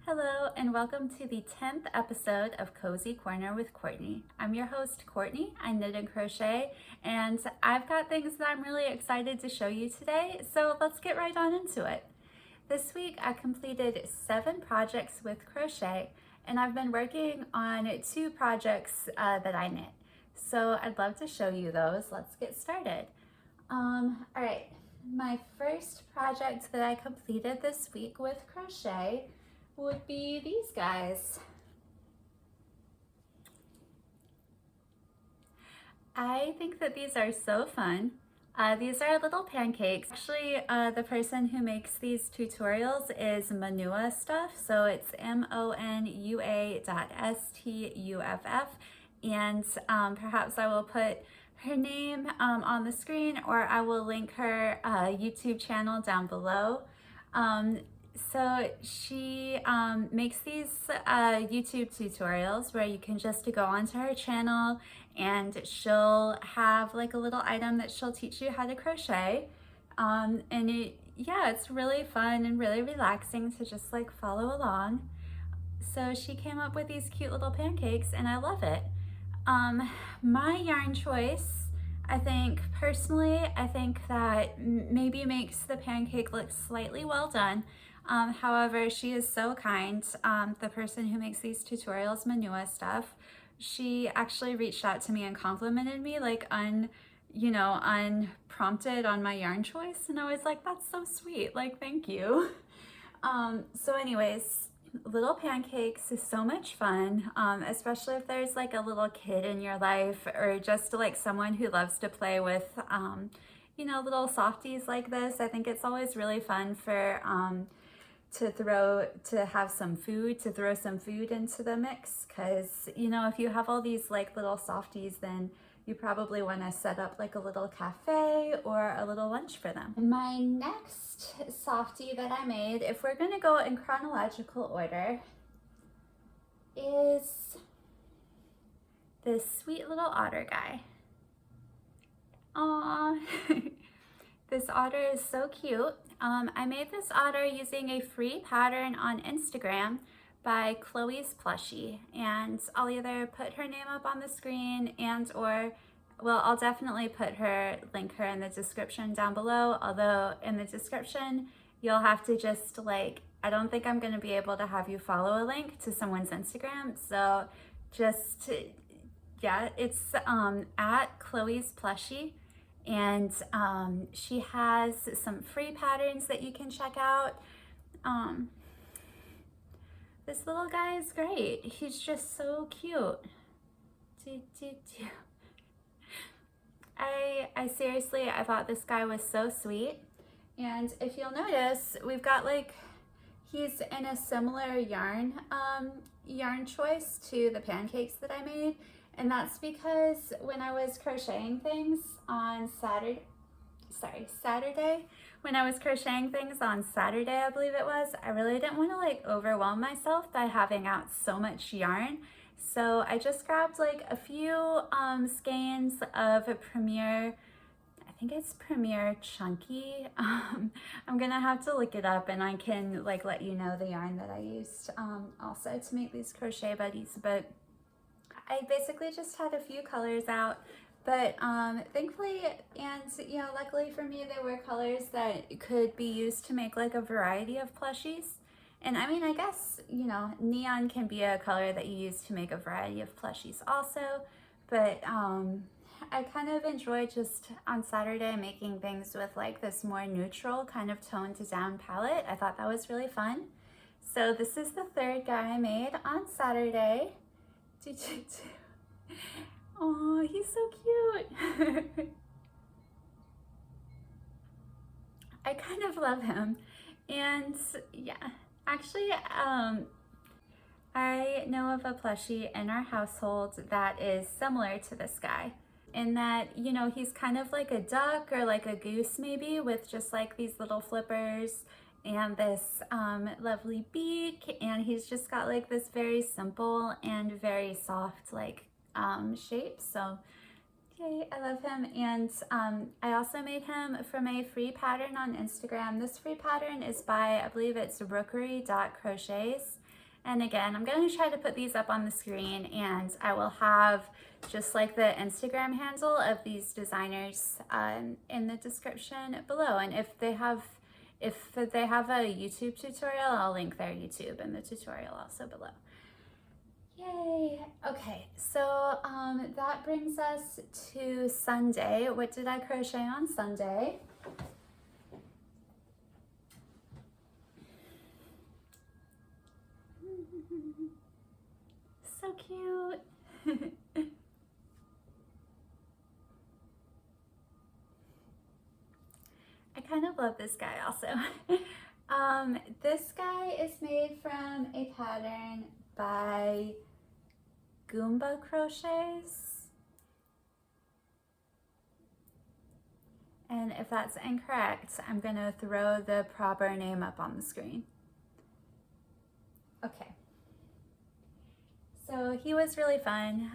Hello and welcome to the 10th episode of Cozy Corner with Courtney. I'm your host Courtney. I knit and crochet and I've got things that I'm really excited to show you today, so let's get right on into it. This week I completed 7 projects with crochet and I've been working on 2 projects that I knit. So I'd love to show you those. Let's get started. Alright, my first project that I completed this week with crochet would be these guys. I think that these are so fun. These are little pancakes. Actually, the person who makes these tutorials is Manua Stuff, so it's MONUA.STUFF, and perhaps I will put her name on the screen, or I will link her YouTube channel down below. So she makes these YouTube tutorials where you can just go onto her channel and she'll have like a little item that she'll teach you how to crochet. And it's really fun and really relaxing to just like follow along. So she came up with these cute little pancakes and I love it. My yarn choice, I think that maybe makes the pancake look slightly well done. However, she is so kind. The person who makes these tutorials, Manua Stuff, she actually reached out to me and complimented me like unprompted on my yarn choice, and I was like, that's so sweet, like thank you. So anyways, little pancakes is so much fun, especially if there's like a little kid in your life or just like someone who loves to play with little softies like this. I think it's always really fun for to throw some food into the mix, because if you have all these like little softies, then you probably want to set up like a little cafe or a little lunch for them. My next softie that I made, if we're going to go in chronological order, is this sweet little otter guy. Aww. This otter is so cute. I made this otter using a free pattern on Instagram by Chloe's Plushie, and I'll either put her name up on the screen I'll definitely link her in the description down below, although in the description you'll have to just I don't think I'm going to be able to have you follow a link to someone's Instagram, so it's at Chloe's Plushie. And she has some free patterns that you can check out. This little guy is great. He's just so cute. I seriously, I thought this guy was so sweet. And if you'll notice, we've got he's in a similar yarn choice to the pancakes that I made. And that's because when I was crocheting things on Saturday, when I was crocheting things on Saturday, I believe it was, I really didn't want to overwhelm myself by having out so much yarn. So I just grabbed a few skeins of a Premier, I think it's Premier Chunky. I'm gonna have to look it up and I can let you know the yarn that I used also to make these crochet buddies, but I basically just had a few colors out, but thankfully and luckily for me, there were colors that could be used to make a variety of plushies. And I mean, I guess neon can be a color that you use to make a variety of plushies also, but I kind of enjoyed just on Saturday making things with this more neutral kind of toned down palette. I thought that was really fun. So this is the third guy I made on Saturday. Oh, he's so cute. I kind of love him. And yeah, actually, I know of a plushie in our household that is similar to this guy, in that, he's kind of like a duck or like a goose maybe, with just these little flippers and this lovely beak, and he's just got this very simple and very soft shape. So yay, I love him. And I also made him from a free pattern on Instagram. This free pattern is by, I believe it's rookery.crochets, And again, I'm going to try to put these up on the screen, and I will have just like the Instagram handle of these designers in the description below. And if they have a YouTube tutorial, I'll link their YouTube in the tutorial also below. Yay! Okay, so that brings us to Sunday. What did I crochet on Sunday? So cute. I kind of love this guy also. This guy is made from a pattern by Goomba Crochets. And if that's incorrect, I'm gonna throw the proper name up on the screen. Okay. So he was really fun.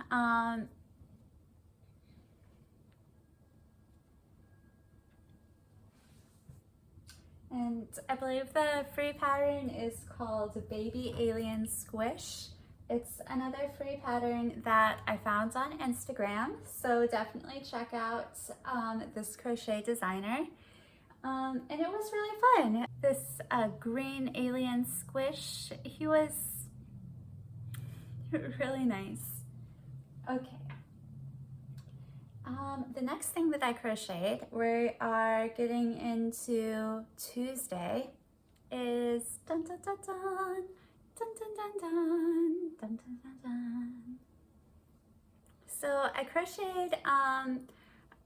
And I believe the free pattern is called Baby Alien Squish. It's another free pattern that I found on Instagram, so definitely check out this crochet designer. And it was really fun. This green alien squish, he was really nice. Okay. The next thing that I crocheted, we are getting into Tuesday, is dun dun dun dun, dun dun dun dun, dun dun dun dun. So I crocheted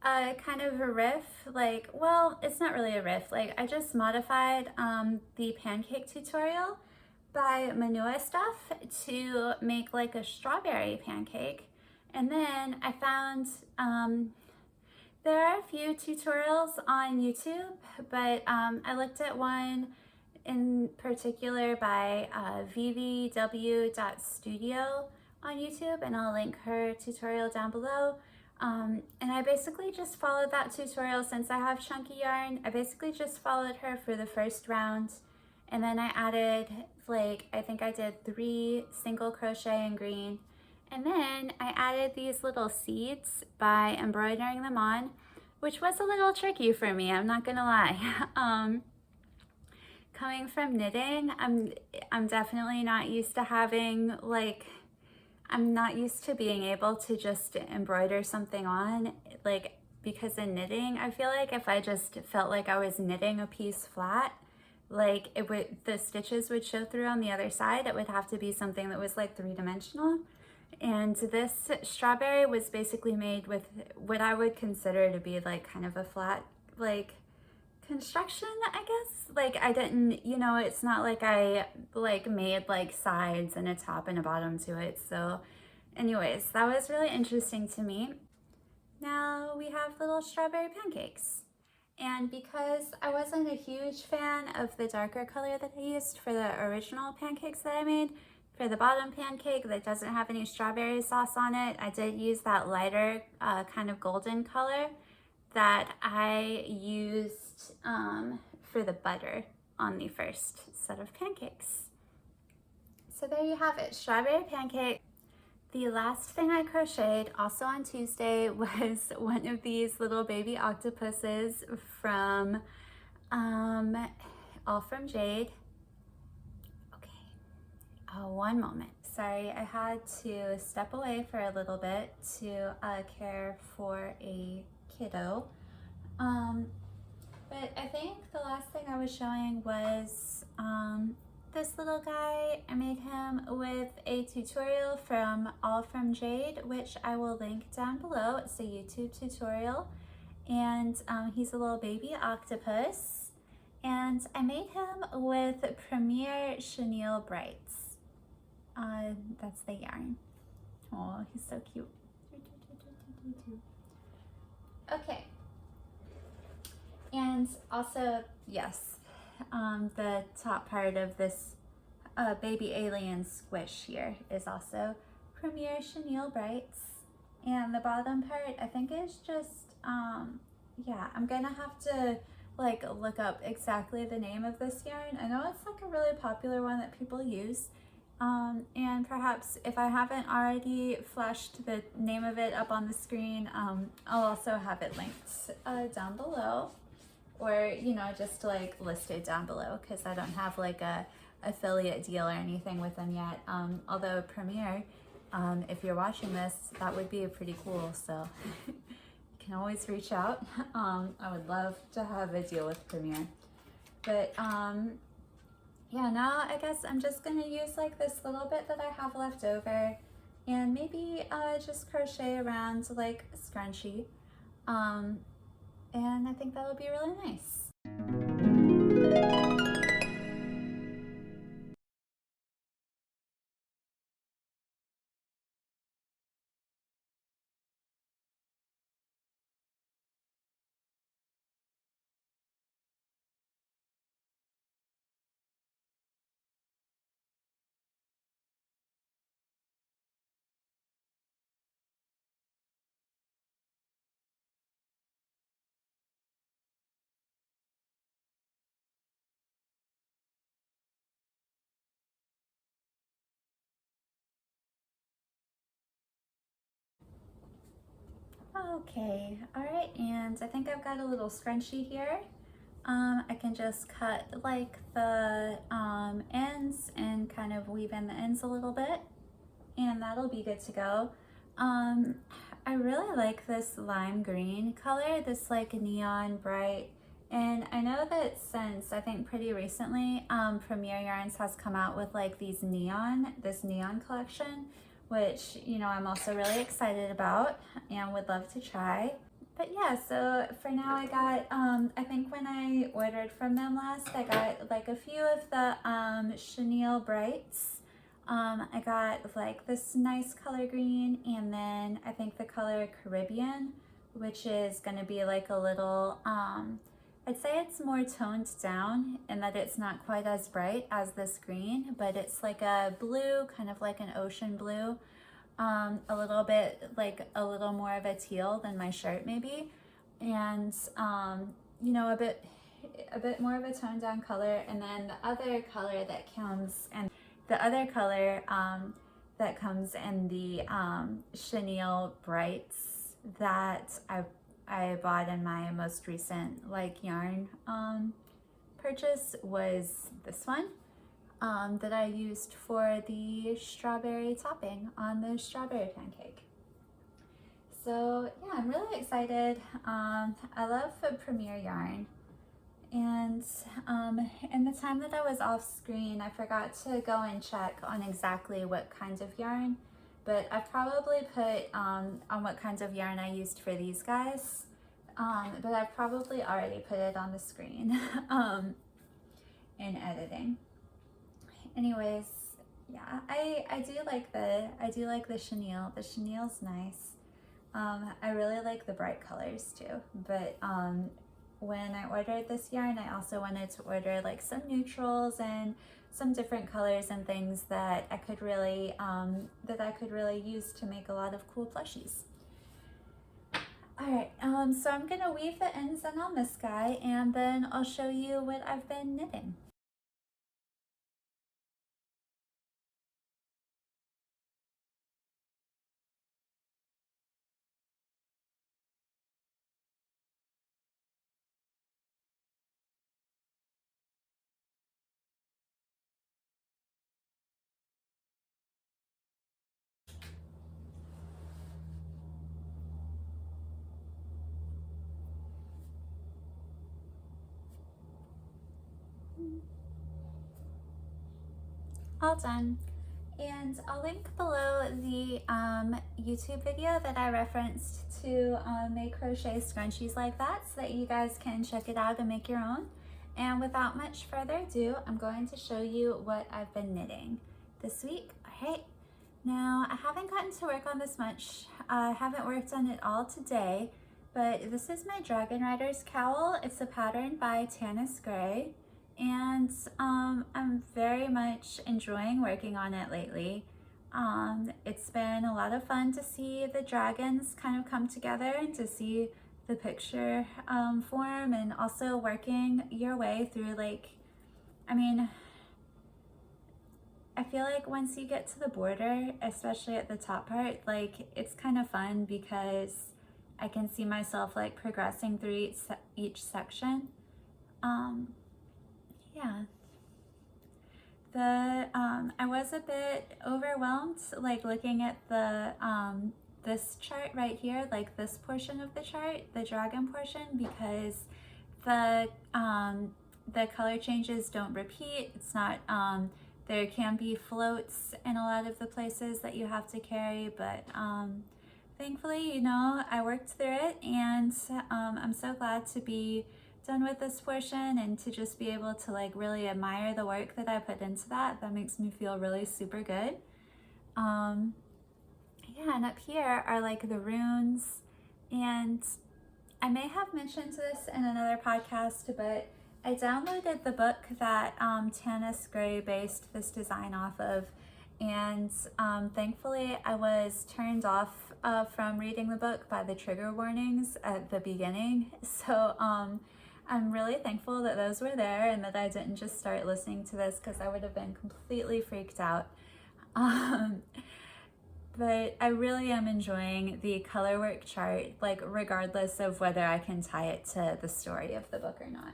a kind of a riff, like, well, it's not really a riff, like I just modified the pancake tutorial by Manua Stuff to make like a strawberry pancake. And then I found there are a few tutorials on YouTube, but I looked at one in particular by vvw.studio on YouTube, and I'll link her tutorial down below. And I basically just followed that tutorial. Since I have chunky yarn, I basically just followed her for the first round, and then I added, like, I think I did 3 single crochet in green. And then I added these little seeds by embroidering them on, which was a little tricky for me, I'm not gonna lie. Coming from knitting, I'm definitely not used to having, like, I'm not used to being able to just embroider something on, like, because in knitting, I feel like if I just felt like I was knitting a piece flat, like the stitches would show through on the other side. It would have to be something that was like 3-dimensional. And this strawberry was basically made with what I would consider to be like kind of a flat, like, construction, I guess. Like I didn't, you know, it's not like I like made like sides and a top and a bottom to it. So anyways, that was really interesting to me. Now we have little strawberry pancakes. And because I wasn't a huge fan of the darker color that I used for the original pancakes that I made, for the bottom pancake that doesn't have any strawberry sauce on it, I did use that lighter kind of golden color that I used for the butter on the first set of pancakes. So there you have it, strawberry pancake. The last thing I crocheted also on Tuesday was one of these little baby octopuses from All From Jade. One moment. Sorry, I had to step away for a little bit to care for a kiddo. But I think the last thing I was showing was this little guy. I made him with a tutorial from All From Jade, which I will link down below. It's a YouTube tutorial, and he's a little baby octopus, and I made him with Premier Chenille Brights. That's the yarn. Oh, he's so cute. Okay. And also, yes, the top part of this baby alien squish here is also Premier Chenille Brights. And the bottom part, I think, is just, yeah, I'm gonna have to like look up exactly the name of this yarn. I know it's like a really popular one that people use. And perhaps if I haven't already flashed the name of it up on the screen, I'll also have it linked down below, or just like listed down below, because I don't have like a affiliate deal or anything with them yet. Although Premiere, if you're watching this, that would be pretty cool, so you can always reach out. I would love to have a deal with Premiere. But yeah, now I guess I'm just gonna use like this little bit that I have left over, and maybe just crochet around like a scrunchie, and I think that would be really nice. Okay, all right, and I think I've got a little scrunchie here. I can just cut like the ends and kind of weave in the ends a little bit, and that'll be good to go. I really like this lime green color, this like neon bright, and I know that since I think pretty recently Premier Yarns has come out with like this neon collection, which I'm also really excited about and would love to try. But yeah, so for now I got, I think when I ordered from them last, I got like a few of the chenille brights. I got like this nice color green, and then I think the color Caribbean, which is going to be like a little, I'd say it's more toned down in that it's not quite as bright as this green, but it's like a blue, kind of like an ocean blue. A little bit like a little more of a teal than my shirt maybe, and a bit more of a toned down color. And then the other color that comes in the chenille brights that I bought in my most recent like yarn purchase was this one. That I used for the strawberry topping on the strawberry pancake. So yeah, I'm really excited. I love Premier yarn, and in the time that I was off screen, I forgot to go and check on exactly what kinds of yarn, but I've probably put on what kinds of yarn I used for these guys, but I've probably already put it on the screen in editing. Anyways, yeah, I do like the chenille. The chenille's nice. I really like the bright colors too. But when I ordered this yarn, I also wanted to order like some neutrals and some different colors and things that I could really use to make a lot of cool plushies. All right, so I'm gonna weave the ends in on this guy, and then I'll show you what I've been knitting. All done. And I'll link below the YouTube video that I referenced to make crochet scrunchies like that, so that you guys can check it out and make your own. And without much further ado, I'm going to show you what I've been knitting this week. All right, now I haven't gotten to work on this much. I haven't worked on it all today, but this is my Dragon Riders cowl. It's a pattern by Tanis Gray. And I'm very much enjoying working on it lately. It's been a lot of fun to see the dragons kind of come together and to see the picture form, and also working your way through, like, I mean, I feel like once you get to the border, especially at the top part, like it's kind of fun because I can see myself like progressing through each section. Yeah. I was a bit overwhelmed, like looking at the this chart right here, like this portion of the chart, the dragon portion, because the color changes don't repeat. It's not there can be floats in a lot of the places that you have to carry, but thankfully, you know, I worked through it, and I'm so glad to be done with this portion and to just be able to like really admire the work that I put into that. That makes me feel really super good. Yeah, and up here are like the runes, and I may have mentioned this in another podcast, but I downloaded the book that Tanis Gray based this design off of, and thankfully I was turned off from reading the book by the trigger warnings at the beginning. So I'm really thankful that those were there and that I didn't just start listening to this, because I would have been completely freaked out. But I really am enjoying the Colorwork chart, like regardless of whether I can tie it to the story of the book or not.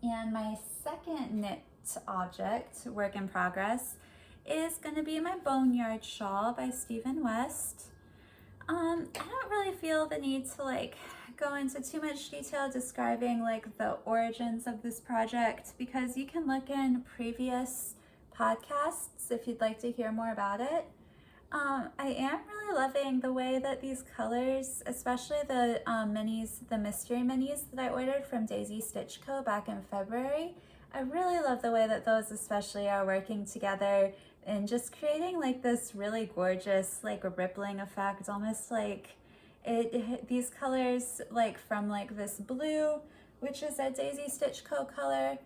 And my second knit object, work in progress, is going to be my Boneyard Shawl by Stephen West. I don't really feel the need to like go into too much detail describing like the origins of this project, because you can look in previous podcasts if you'd like to hear more about it. I am really loving the way that these colors, especially the minis, the mystery minis that I ordered from Daisy Stitch Co. back in February, I really love the way that those especially are working together and just creating like this really gorgeous like rippling effect, almost like these colors like from like this blue, which is a Daisy Stitch Co. color,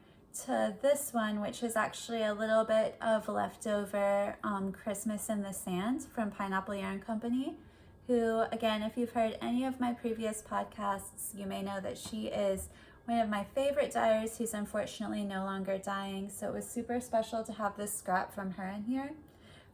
to this one, which is actually a little bit of leftover Christmas in the Sand from Pineapple Yarn Company, who, again, if you've heard any of my previous podcasts, you may know that she is one of my favorite dyers who's unfortunately no longer dyeing, so it was super special to have this scrap from her in here.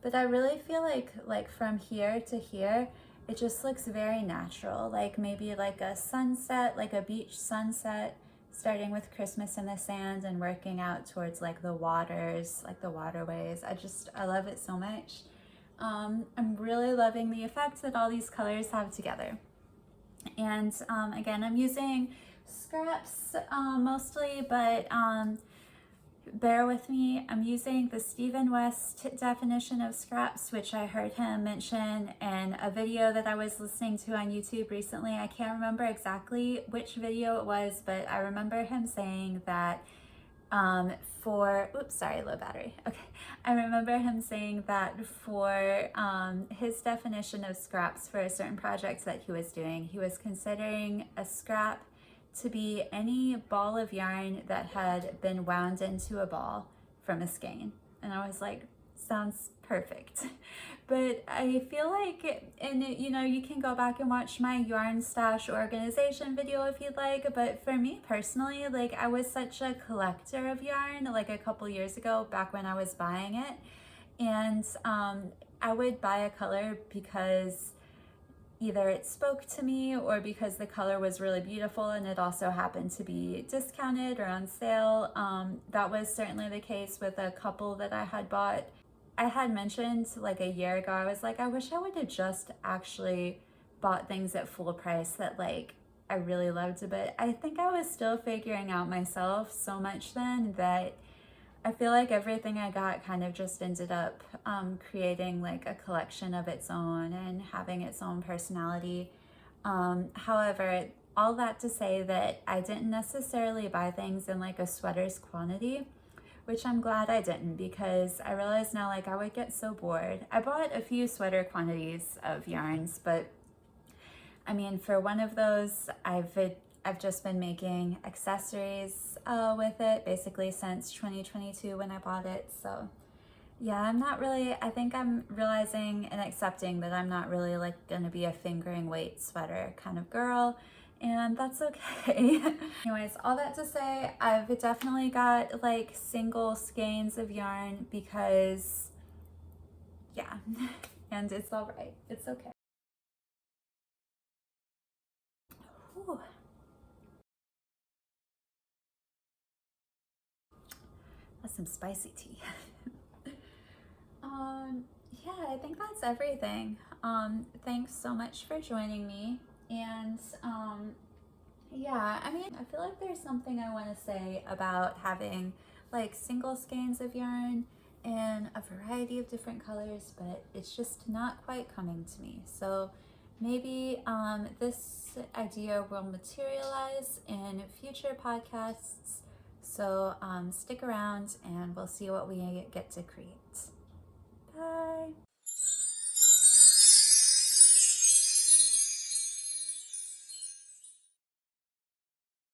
But I really feel like from here to here, it just looks very natural, like maybe like a sunset, like a beach sunset, starting with Christmas in the Sand and working out towards like the waters, like the waterways. I love it so much. I'm really loving the effect that all these colors have together. And again, I'm using scraps mostly, but bear with me. I'm using the Stephen West definition of scraps, which I heard him mention in a video that I was listening to on YouTube recently. I can't remember exactly which video it was, but I remember him saying that oops, sorry, low battery. Okay. I remember him saying that for his definition of scraps for a certain project that he was doing, he was considering a scrap to be any ball of yarn that had been wound into a ball from a skein. And I was like, sounds perfect. But I feel like, and you know, you can go back and watch my yarn stash organization video if you'd like, but for me personally, like I was such a collector of yarn like a couple years ago, back when I was buying it, and I would buy a color because either it spoke to me or because the color was really beautiful and it also happened to be discounted or on sale. That was certainly the case with a couple that I had bought. I had mentioned like a year ago, I was like, I wish I would have just actually bought things at full price that like I really loved, but I think I was still figuring out myself so much then that I feel like everything I got kind of just ended up creating like a collection of its own and having its own personality. However, all that to say that I didn't necessarily buy things in like a sweater's quantity, which I'm glad I didn't, because I realize now like I would get so bored. I bought a few sweater quantities of yarns, but I mean, for one of those, I've just been making accessories with it basically since 2022 when I bought it. So yeah, I think I'm realizing and accepting that I'm not really like gonna be a fingering weight sweater kind of girl. and that's okay. Anyways, all that to say, I've definitely got like single skeins of yarn because yeah, and it's all right. It's okay. Ooh. That's some spicy tea. Yeah, I think that's everything. Thanks so much for joining me. And yeah, I mean, I feel like there's something I want to say about having like single skeins of yarn in a variety of different colors, but it's just not quite coming to me. So maybe this idea will materialize in future podcasts. So stick around and we'll see what we get to create. Bye.